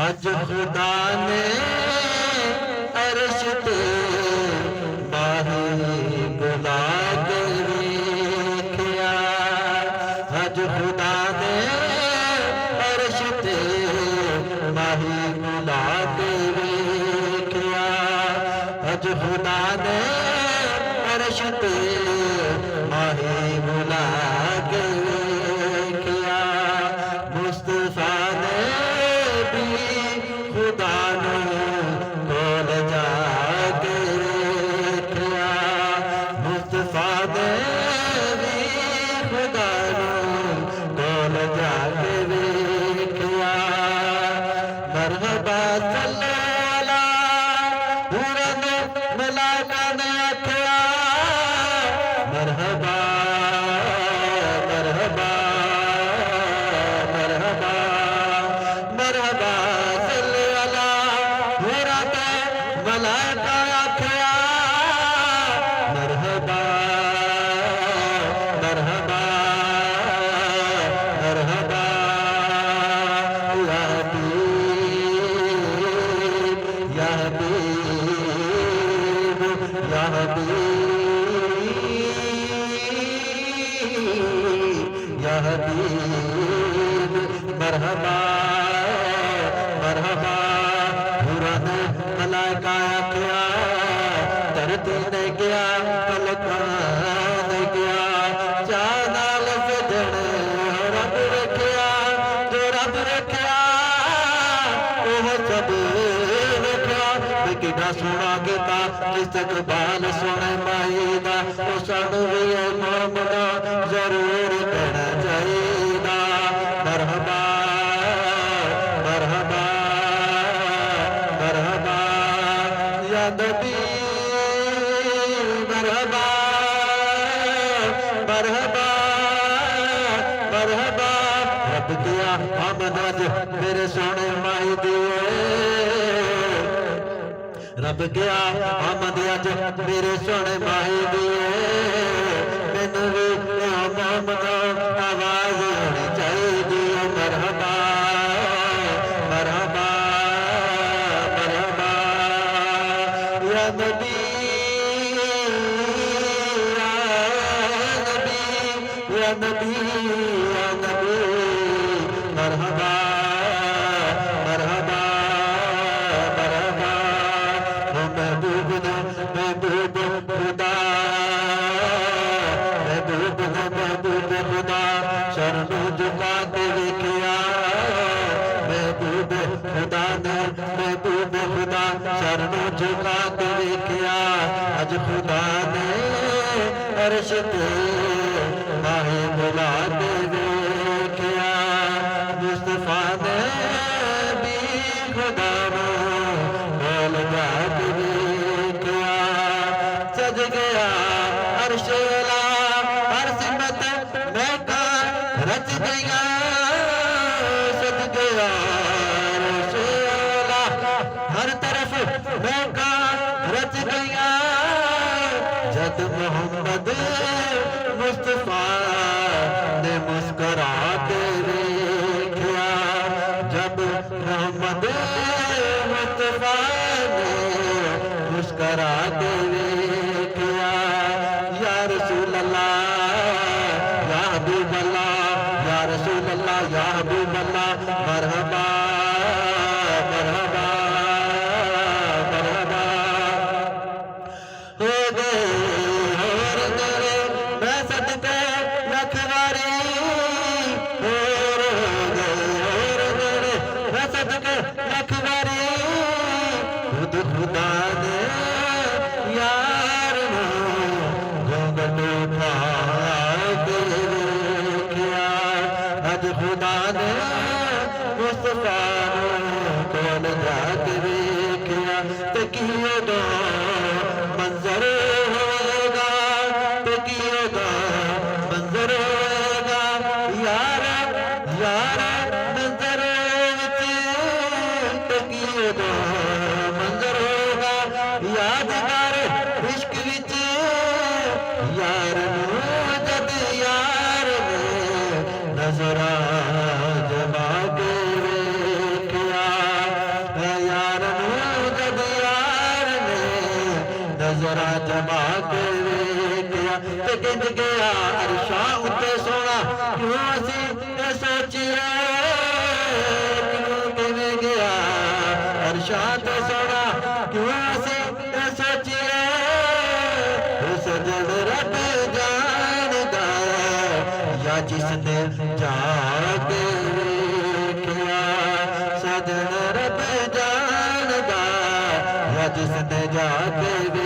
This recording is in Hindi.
अज खुदा ने अर्श ते माही बुला के वेख्या। अज खुदा ने अर्श ते माही बुला के वेख्या। अज खुदा ने अर्श ते माही बुला के वेख्या। मुस्तफा ने खुदा कोल जाके वेख्या। मुस्तफा ने भी खुदा कोल जाके वेख्या। मरहबा सल्लो अला हुरन मलाका ने आख्या। मरहबा मरहबा मरहबा मरहबा मलाका आख्या। मरहबा मरहबा मरहबा या हबीब या हबीब या हबीब या हबीब। मरहबा मरहबा मलाका आख्या। धरती ने गया पलका ने गया। चानाल सजन रब रखिया। जो रब रखिया वह सब रखिया। किड़ा सोना गीता इस्तकबाल सोने माई दा। सानू भी मोहम्मदा जरूर कहना चाहिदा। मरहबा मरहबा मरहबा या नबी। मरहबा मरहबा मरहबा। रब दिया आमद अज मेरे सोने माई दिए। रब गया आमद अज मेरे सोने माई दिए। मैनू भी मोहम्मद आवाज होनी चाहिए। मरहबा मरहबा मरहबा या नबी या नबी या नबी या नबी। मरहबा मरहबा मरहबा। महबूब ने महबूब खुदा। महबूब ने महबूब खुदा शरणों झुका के वेख्या। महबूब खुदा ने महबूब खुदा शरणों झुका के वेख्या। अज खुदा ने अर्श ते माही बुला के वेख्या। मुस्तफा ने भी खुदा कोल जाके वेख्या। सज गया अर्श अला हर सिमत महका रच गया। सज गया अर्श अला हर तरफ महका रच गया। जद मोहम्मद मुस्तफा ने मुस्कुरा के वेख्या। जब मोहम्मद मुस्तफा ने मुस्कुरा के वेख्या। या रसूल अल्लाह या हबीब अल्लाह या रसूल अल्लाह या हबीब अल्लाह। मरहबा मरहबा मरहबा। हो गए और गए मैं सदके लखवारी। और गए और गए मैं सदके लखवारी। खुद खुदा ने यार घूंघट उठा के वेख्या। अज खुदा ने मुस्तफा कोल जाके वेख्या। ते कियों मंजर होगा ते कियों मंजर होगा। यार यार मंजर विच ते कियों मंजर होगा। यादगार इश्क विच यार जद यार ने नजरा जमा के वेख्या। क्यों असी ये सोचिए क्यों किवें गया अरशां ते सोना क्यों असी ये सोचिए सजन रब जानदा या जिसने जाके वेखिया सजन रब जानदा या जिसने जाके